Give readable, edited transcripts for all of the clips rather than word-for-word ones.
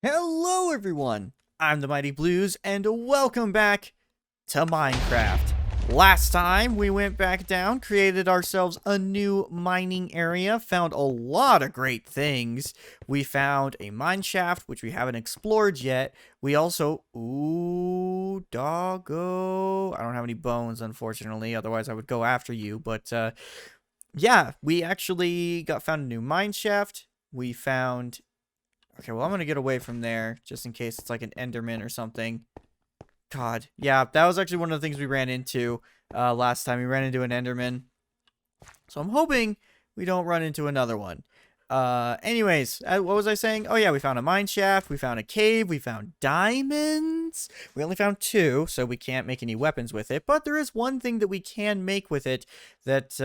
Hello everyone, I'm the Mighty Blues and welcome back to Minecraft. Last time we went back down, created ourselves a new mining area, found a lot of great things. We found a mine shaft, which we haven't explored yet. We also, ooh, doggo. I don't have any bones, unfortunately, otherwise I would go after you. But yeah, we actually found a new mine shaft. We found. Okay, well, I'm gonna get away from there, just in case it's like an Enderman or something. God, yeah, that was actually one of the things we ran into last time. We ran into an Enderman. So I'm hoping we don't run into another one. Anyways, what was I saying? Oh yeah, we found a mine shaft, we found a cave, we found diamonds. We only found two, so we can't make any weapons with it. But there is one thing that we can make with it that,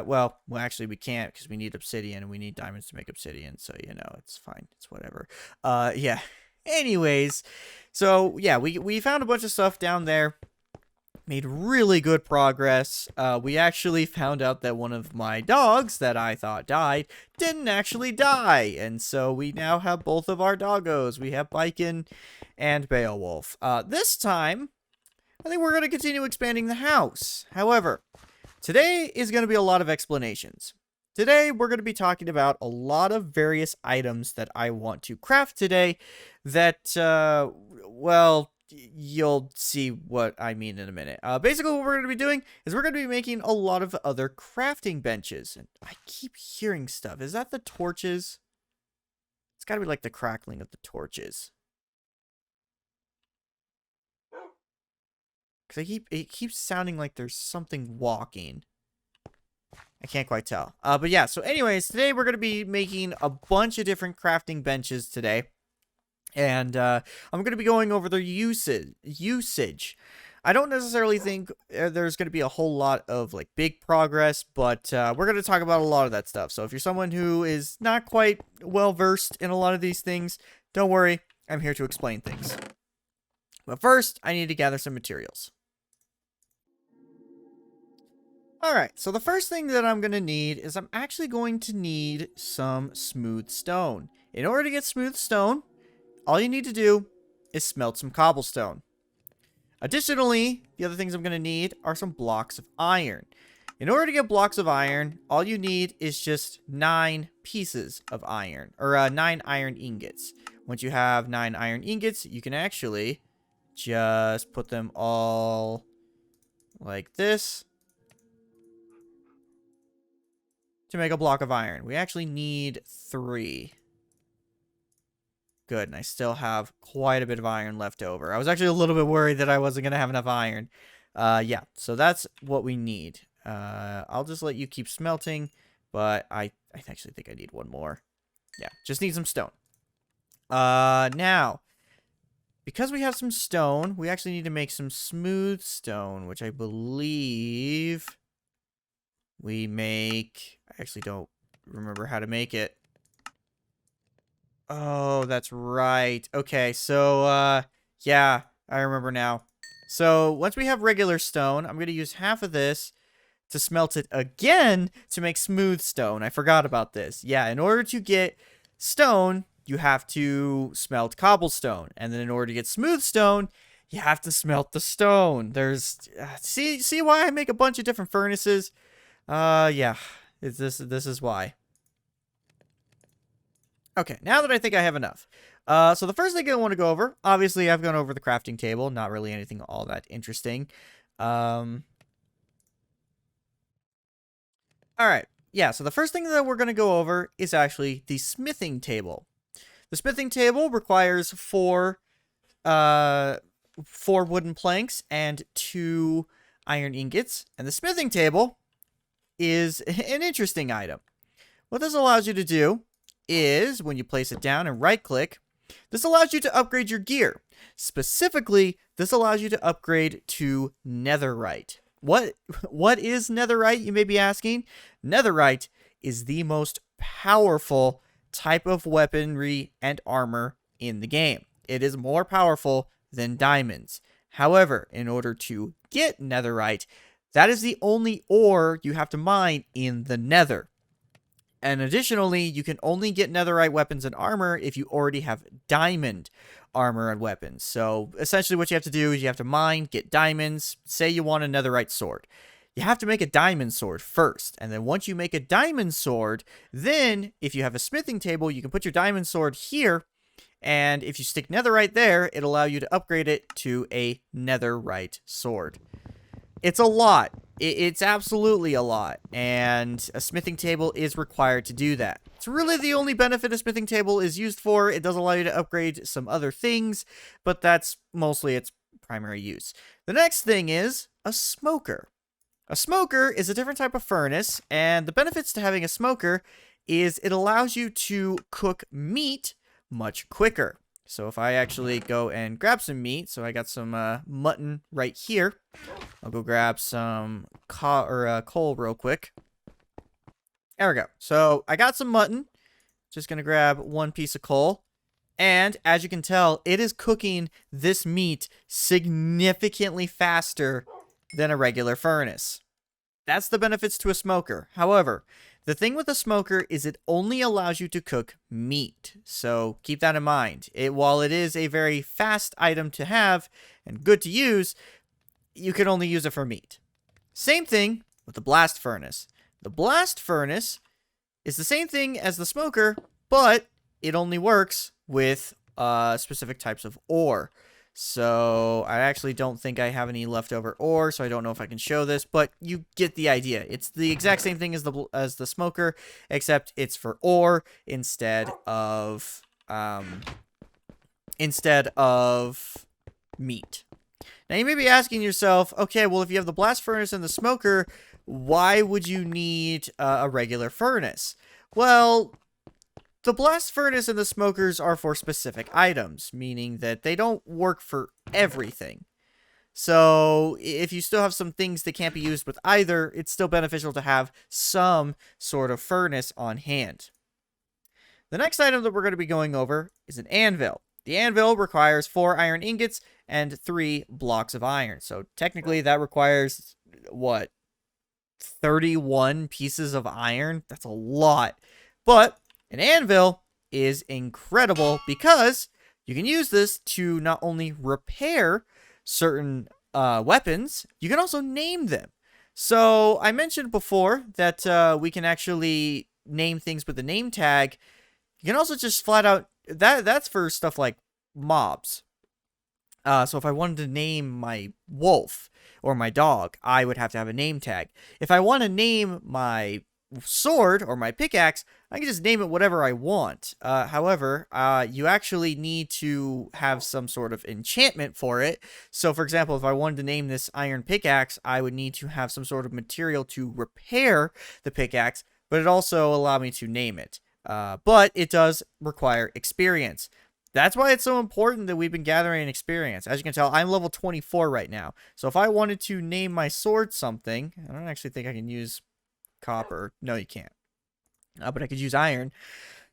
well, actually we can't because we need obsidian and we need diamonds to make obsidian. So, you know, it's fine. It's whatever. Yeah. Anyways, so yeah, we found a bunch of stuff down there. Made really good progress. We actually found out that one of my dogs that I thought died didn't actually die. And so we now have both of our doggos. We have Biken and Beowulf. This time, I think we're going to continue expanding the house. However, today is going to be a lot of explanations. Today, we're going to be talking about a lot of various items that I want to craft today that, well, you'll see what I mean in a minute. Basically, what we're going to be doing is we're going to be making a lot of other crafting benches. And I keep hearing stuff. Is that the torches? It's got to be like the crackling of the torches. Because it keeps sounding like there's something walking. I can't quite tell. But yeah, so anyways, today we're going to be making a bunch of different crafting benches today. And I'm going to be going over their usage. I don't necessarily think there's going to be a whole lot of like big progress, but we're going to talk about a lot of that stuff. So if you're someone who is not quite well versed in a lot of these things, don't worry, I'm here to explain things. But first, I need to gather some materials. Alright, so the first thing that I'm going to need is I'm actually going to need some smooth stone. In order to get smooth stone, all you need to do is smelt some cobblestone. Additionally, the other things I'm going to need are some blocks of iron. In order to get blocks of iron, all you need is just 9 pieces of iron, or 9 iron ingots. Once you have 9 iron ingots, you can actually just put them all like this to make a block of iron. We actually need 3. Good, and I still have quite a bit of iron left over. I was actually a little bit worried that I wasn't going to have enough iron. Yeah, so that's what we need. I'll just let you keep smelting, but I actually think I need one more. Yeah, just need some stone. Now, because we have some stone, we actually need to make some smooth stone, which I believe we make. I actually don't remember how to make it. Oh, that's right. Okay, so, yeah, I remember now. So, once we have regular stone, I'm going to use half of this to smelt it again to make smooth stone. I forgot about this. Yeah, in order to get stone, you have to smelt cobblestone. And then in order to get smooth stone, you have to smelt the stone. There's, see why I make a bunch of different furnaces? Yeah, this is why. Okay, now that I think I have enough. So the first thing I want to go over, obviously I've gone over the crafting table, not really anything all that interesting. Alright, yeah, so the first thing that we're going to go over is actually the smithing table. The smithing table requires 4 wooden planks and 2 iron ingots, and the smithing table is an interesting item. What this allows you to do is when you place it down and right click, this allows you to upgrade your gear. Specifically, this allows you to upgrade to netherite. What is netherite, you may be asking? Netherite is the most powerful type of weaponry and armor in the game. It is more powerful than diamonds. However, in order to get netherite, that is the only ore you have to mine in the nether. And additionally, you can only get netherite weapons and armor if you already have diamond armor and weapons. So essentially what you have to do is you have to mine, get diamonds, say you want a netherite sword. You have to make a diamond sword first. And then once you make a diamond sword, then if you have a smithing table, you can put your diamond sword here. And if you stick netherite there, it'll allow you to upgrade it to a netherite sword. It's a lot. It's absolutely a lot. And a smithing table is required to do that. It's really the only benefit a smithing table is used for. It does allow you to upgrade some other things, but that's mostly its primary use. The next thing is a smoker. A smoker is a different type of furnace, and the benefits to having a smoker is it allows you to cook meat much quicker. So if I actually go and grab some meat, so I got some mutton right here. I'll go grab some coal real quick. There we go. So I got some mutton. Just going to grab one piece of coal. And as you can tell, it is cooking this meat significantly faster than a regular furnace. That's the benefits to a smoker. However, the thing with a smoker is it only allows you to cook meat. So keep that in mind. While it is a very fast item to have and good to use, you can only use it for meat. Same thing with the blast furnace. The blast furnace is the same thing as the smoker, but it only works with specific types of ore. So I actually don't think I have any leftover ore, so I don't know if I can show this, but you get the idea. It's the exact same thing as the smoker, except it's for ore instead of meat. Now you may be asking yourself, okay, well if you have the blast furnace and the smoker, why would you need a regular furnace? Well, the blast furnace and the smokers are for specific items, meaning that they don't work for everything. So if you still have some things that can't be used with either, it's still beneficial to have some sort of furnace on hand. The next item that we're going to be going over is an anvil. The anvil requires 4 iron ingots and 3 blocks of iron. So technically that requires, what, 31 pieces of iron? That's a lot. But an anvil is incredible because you can use this to not only repair certain weapons, you can also name them. So I mentioned before that we can actually name things with the name tag. You can also just flat out, that's for stuff like mobs. So if I wanted to name my wolf or my dog, I would have to have a name tag. If I want to name my sword or my pickaxe, I can just name it whatever I want. However, you actually need to have some sort of enchantment for it. So for example, if I wanted to name this iron pickaxe, I would need to have some sort of material to repair the pickaxe, but it also allowed me to name it. But it does require experience. That's why it's so important that we've been gathering experience. As you can tell, I'm level 24 right now. So if I wanted to name my sword something, I don't actually think I can use copper. No, you can't. But I could use iron.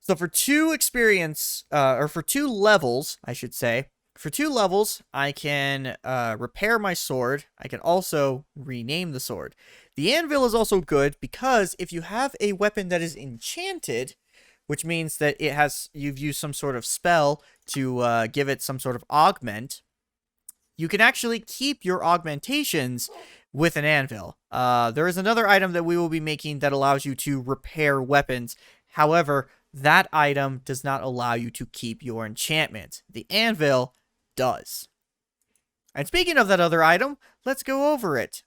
So for 2 experience, or for 2 levels, I should say, for 2 levels, I can repair my sword. I can also rename the sword. The anvil is also good because if you have a weapon that is enchanted, which means that you've used some sort of spell to give it some sort of augment, you can actually keep your augmentations with an anvil. There is another item that we will be making that allows you to repair weapons. However, that item does not allow you to keep your enchantments. The anvil does. And speaking of that other item, let's go over it.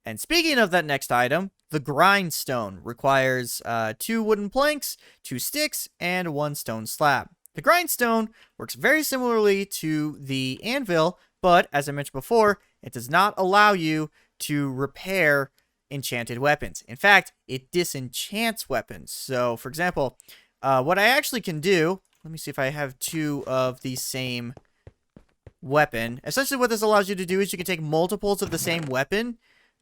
And speaking of that next item, the grindstone requires 2 wooden planks, 2 sticks, and 1 stone slab. The grindstone works very similarly to the anvil, but as I mentioned before, it does not allow you to repair enchanted weapons. In fact, it disenchants weapons. So, for example, what I actually can do, let me see if I have 2 of the same weapon. Essentially, what this allows you to do is you can take multiples of the same weapon.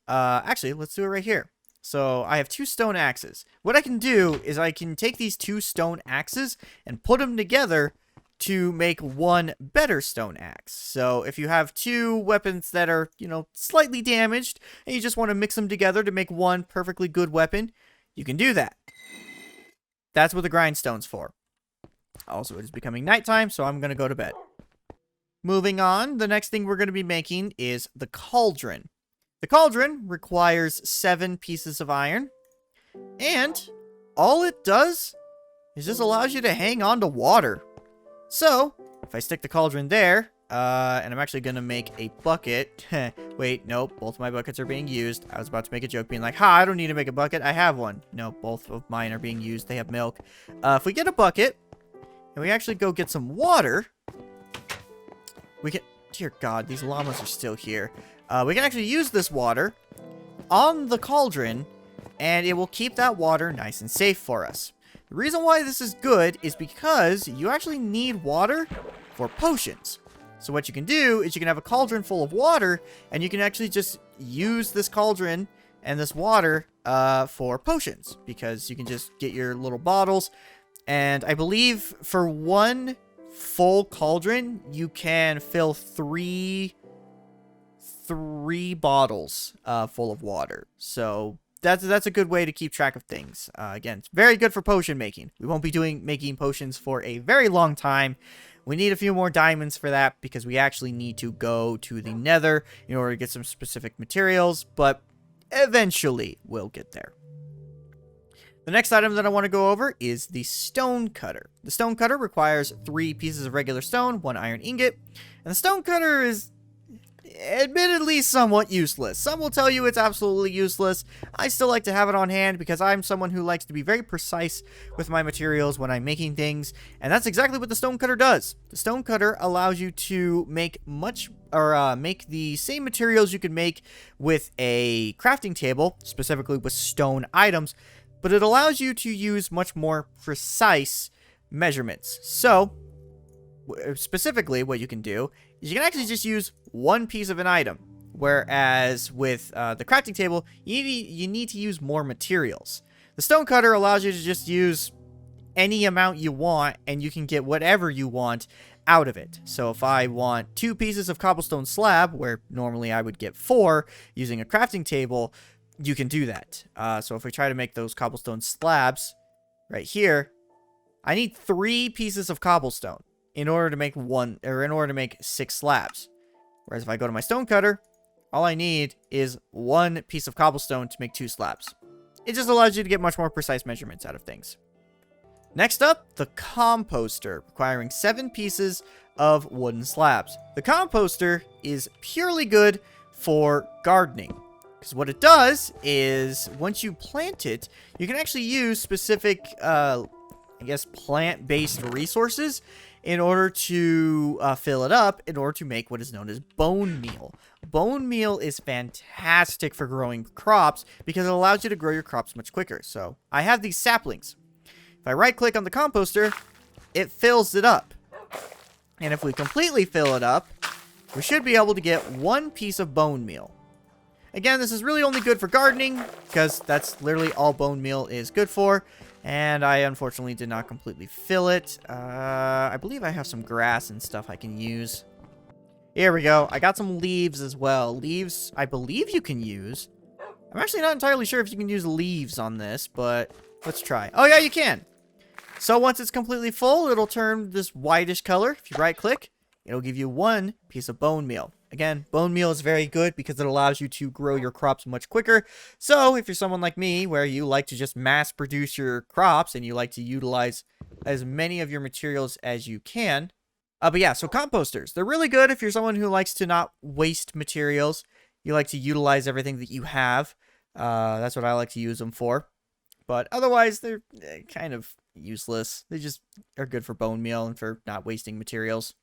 Actually, let's do it right here. So I have 2 stone axes. What I can do is I can take these 2 stone axes and put them together to make 1 better stone axe. So if you have 2 weapons that are, slightly damaged, and you just want to mix them together to make 1 perfectly good weapon, you can do that. That's what the grindstone's for. Also, it is becoming nighttime, so I'm going to go to bed. Moving on, the next thing we're going to be making is the cauldron. The cauldron requires 7 pieces of iron, and all it does is just allows you to hang on to water. So, if I stick the cauldron there, and I'm actually going to make a bucket. Wait, nope, both my buckets are being used. I was about to make a joke being like, ha, I don't need to make a bucket, I have one. No, both of mine are being used, they have milk. If we get a bucket, and we actually go get some water, we can... Dear God, these llamas are still here. We can actually use this water on the cauldron, and it will keep that water nice and safe for us. The reason why this is good is because you actually need water for potions. So what you can do is you can have a cauldron full of water, and you can actually just use this cauldron and this water for potions, because you can just get your little bottles. And I believe for one full cauldron, you can fill three bottles full of water. So that's a good way to keep track of things. Again, it's very good for potion making. We won't be making potions for a very long time. We need a few more diamonds for that, because we actually need to go to the Nether in order to get some specific materials, but eventually we'll get there. The next item that I want to go over is the stone cutter. The stone cutter requires 3 pieces of regular stone, 1 iron ingot, and the stone cutter is admittedly somewhat useless. Some will tell you it's absolutely useless. I still like to have it on hand because I'm someone who likes to be very precise with my materials when I'm making things, and that's exactly what the stone cutter does. The stone cutter allows you to make make the same materials you could make with a crafting table, specifically with stone items, but it allows you to use much more precise measurements. So, specifically, what you can do is you can actually just use 1 piece of an item, whereas with the crafting table, you need to use more materials. The stone cutter allows you to just use any amount you want, and you can get whatever you want out of it. So if I want 2 pieces of cobblestone slab, where normally I would get 4 using a crafting table, you can do that. So if we try to make those cobblestone slabs right here, I need 3 pieces of cobblestone in order to make 6 slabs. Whereas if I go to my stone cutter, all I need is 1 piece of cobblestone to make 2 slabs. It just allows you to get much more precise measurements out of things. Next up, the composter, requiring 7 pieces of wooden slabs. The composter is purely good for gardening, because what it does is, once you plant it, you can actually use specific, plant-based resources in order to fill it up, in order to make what is known as bone meal. Bone meal is fantastic for growing crops, because it allows you to grow your crops much quicker. So, I have these saplings. If I right-click on the composter, it fills it up. And if we completely fill it up, we should be able to get 1 piece of bone meal. Again, this is really only good for gardening, because that's literally all bone meal is good for. And I unfortunately did not completely fill it. I believe I have some grass and stuff I can use. Here we go. I got some leaves as well. Leaves, I believe you can use. I'm actually not entirely sure if you can use leaves on this, but let's try. Oh yeah, you can. So once it's completely full, it'll turn this whitish color. If you right-click, it'll give you 1 piece of bone meal. Again, bone meal is very good because it allows you to grow your crops much quicker. So if you're someone like me, where you like to just mass produce your crops and you like to utilize as many of your materials as you can. But yeah, so composters, they're really good if you're someone who likes to not waste materials. You like to utilize everything that you have. That's what I like to use them for. But otherwise, they're kind of useless. They just are good for bone meal and for not wasting materials.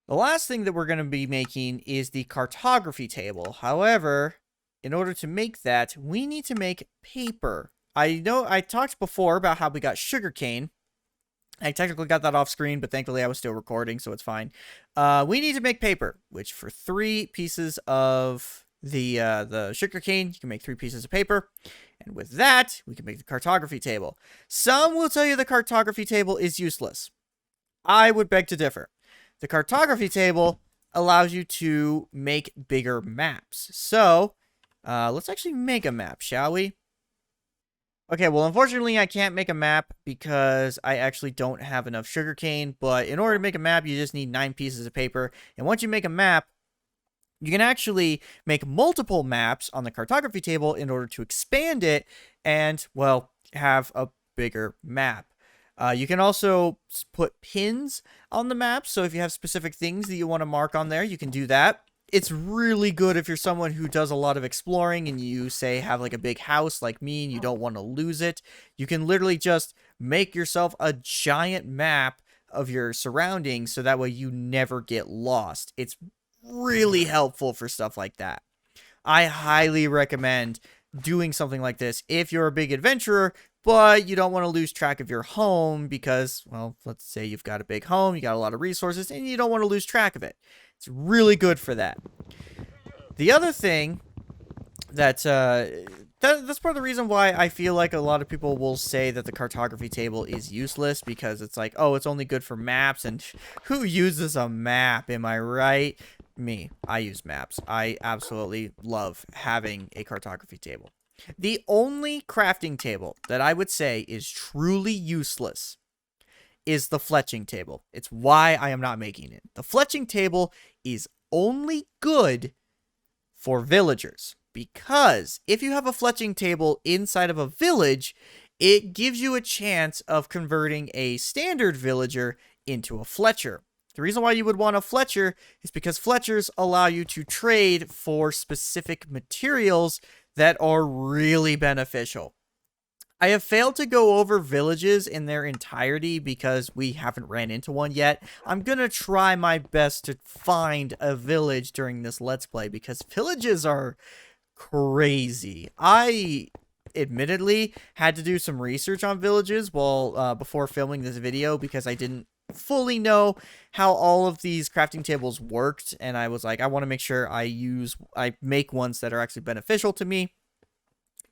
The last thing that we're going to be making is the cartography table. However, in order to make that, we need to make paper. I know I talked before about how we got sugarcane. I technically got that off screen, but thankfully I was still recording, so it's fine. We need to make paper, which for 3 pieces of the sugarcane, you can make 3 pieces of paper. And with that, we can make the cartography table. Some will tell you the cartography table is useless. I would beg to differ. The cartography table allows you to make bigger maps. So, let's actually make a map, shall we? Okay, well, unfortunately, I can't make a map because I actually don't have enough sugarcane. But in order to make a map, you just need 9 pieces of paper. And once you make a map, you can actually make multiple maps on the cartography table in order to expand it and, well, have a bigger map. You can also put pins on the map. So if you have specific things that you want to mark on there, you can do that. It's really good if you're someone who does a lot of exploring and you say have like a big house like me and you don't want to lose it. You can literally just make yourself a giant map of your surroundings so that way you never get lost. It's really helpful for stuff like that. I highly recommend doing something like this if you're a big adventurer, but you don't want to lose track of your home because, well, let's say you've got a big home, you got a lot of resources, and you don't want to lose track of it. It's really good for that. The other thing that's part of the reason why I feel like a lot of people will say that the cartography table is useless, because it's like, oh, it's only good for maps, and who uses a map, am I right? Me. I use maps. I absolutely love having a cartography table. The only crafting table that I would say is truly useless is the fletching table. It's why I am not making it. The fletching table is only good for villagers, because if you have a fletching table inside of a village, it gives you a chance of converting a standard villager into a fletcher. The reason why you would want a fletcher is because fletchers allow you to trade for specific materials that are really beneficial. I have failed to go over villages in their entirety because we haven't ran into one yet. I'm going to try my best to find a village during this Let's Play because villages are crazy. I admittedly had to do some research on villages before filming this video because I didn't fully know how all of these crafting tables worked, and I was like, I want to make sure I make ones that are actually beneficial to me.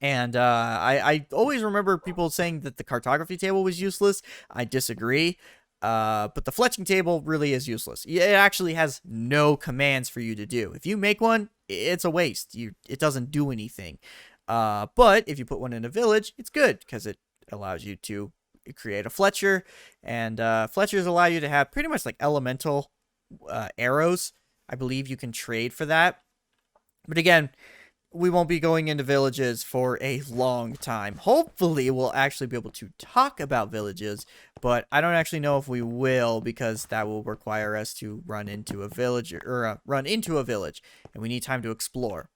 And I always remember people saying that the cartography table was useless. I disagree. But the fletching table really is useless. It actually has no commands for you to do. If you make one, it's a waste. It doesn't do anything. But if you put one in a village, it's good because it allows you to create a Fletcher. And Fletchers allow you to have pretty much like elemental arrows. I believe you can trade for that. But again, we won't be going into villages for a long time. Hopefully, we'll actually be able to talk about villages, but I don't actually know if we will because that will require us to run into a village, and we need time to explore.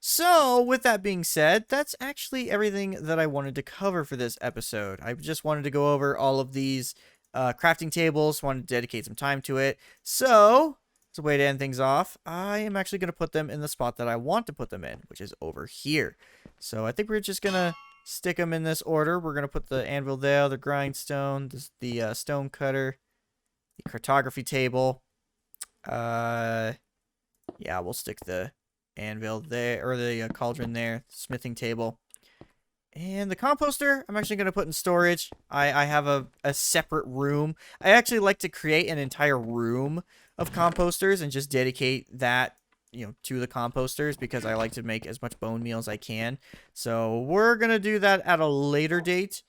So, with that being said, that's actually everything that I wanted to cover for this episode. I just wanted to go over all of these crafting tables, wanted to dedicate some time to it. So, as a way to end things off, I am actually going to put them in the spot that I want to put them in, which is over here. So I think we're just going to stick them in this order. We're going to put the anvil there, the grindstone, the stone cutter, the cartography table. Yeah, we'll stick the anvil there, or the cauldron there, smithing table. And the composter, I'm actually going to put in storage. I have a separate room. I actually like to create an entire room of composters and just dedicate that, to the composters because I like to make as much bone meal as I can. So we're going to do that at a later date.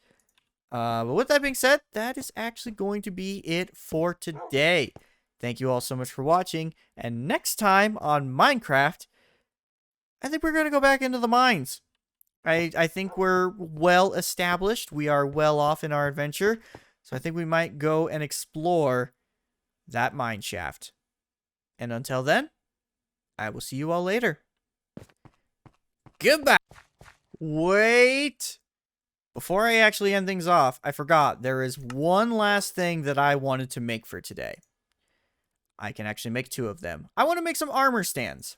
But with that being said, that is actually going to be it for today. Thank you all so much for watching. And next time on Minecraft, I think we're going to go back into the mines. I think we're well established. We are well off in our adventure. So I think we might go and explore that mine shaft. And until then, I will see you all later. Goodbye. Wait. Before I actually end things off, I forgot. There is one last thing that I wanted to make for today. I can actually make 2 of them. I want to make some armor stands.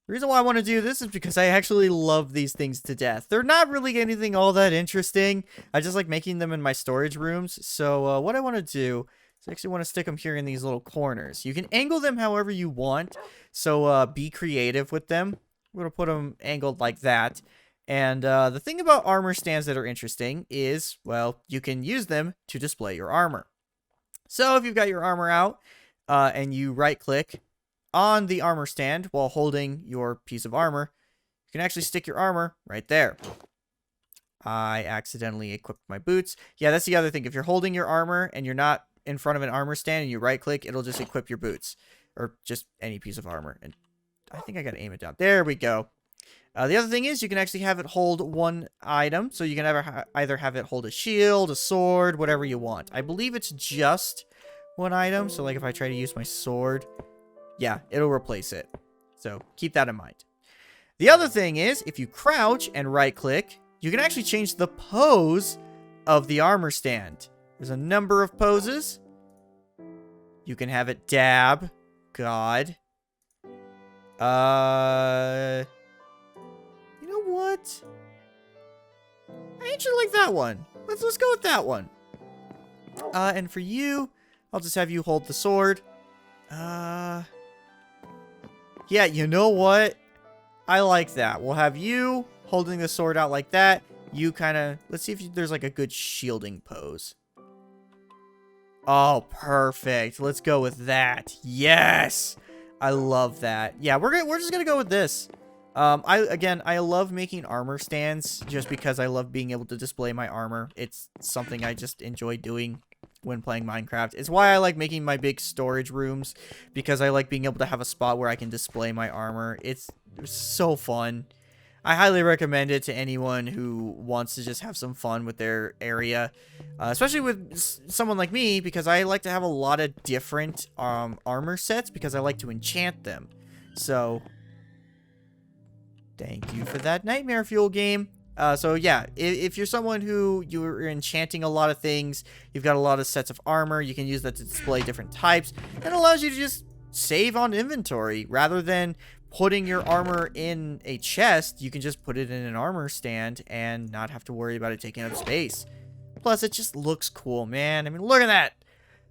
The reason why I want to do this is because I actually love these things to death. They're not really anything all that interesting. I just like making them in my storage rooms. So what I want to do is I actually want to stick them here in these little corners. You can angle them however you want. So be creative with them. We're going to put them angled like that. And the thing about armor stands that are interesting is, well, you can use them to display your armor. So if you've got your armor out and you right click on the armor stand while holding your piece of armor, you can actually stick your armor right there. I accidentally equipped my boots. Yeah, that's the other thing. If you're holding your armor and you're not in front of an armor stand and you right click, it'll just equip your boots or just any piece of armor. And I think I got to aim it down. There we go. The other thing is you can actually have it hold one item. So you can either have it hold a shield, a sword, whatever you want. I believe it's just one item. So like if I try to use my sword, yeah, it'll replace it. So keep that in mind. The other thing is if you crouch and right click, you can actually change the pose of the armor stand. There's a number of poses. You can have it dab. God. You know what? I actually like that one. Let's go with that one. And for you, I'll just have you hold the sword. Yeah, you know what? I like that. We'll have you holding the sword out like that. You kind of... Let's see if there's like a good shielding pose. Oh, perfect. Let's go with that. Yes! I love that. Yeah, we're just gonna go with this. I love making armor stands just because I love being able to display my armor. It's something I just enjoy doing when playing Minecraft. It's why I like making my big storage rooms, because I like being able to have a spot where I can display my armor. It's so fun. I highly recommend it to anyone who wants to just have some fun with their area, especially with someone like me, because I like to have a lot of different armor sets because I like to enchant them. So, thank you for that Nightmare Fuel game. So yeah, if you're someone who you're enchanting a lot of things, you've got a lot of sets of armor, you can use that to display different types, and it allows you to just save on inventory rather than putting your armor in a chest. You can just put it in an armor stand and not have to worry about it taking up space. Plus, it just looks cool, man. I mean, look at that.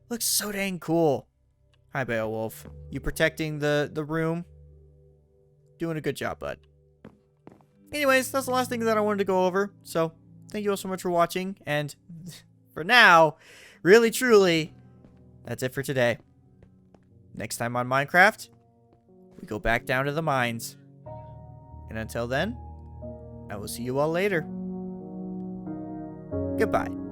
Looks so dang cool. Hi, Beowulf. You protecting the room? Doing a good job, bud. Anyways, that's the last thing that I wanted to go over. So, thank you all so much for watching. And for now, really, truly, that's it for today. Next time on Minecraft, we go back down to the mines. And until then, I will see you all later. Goodbye.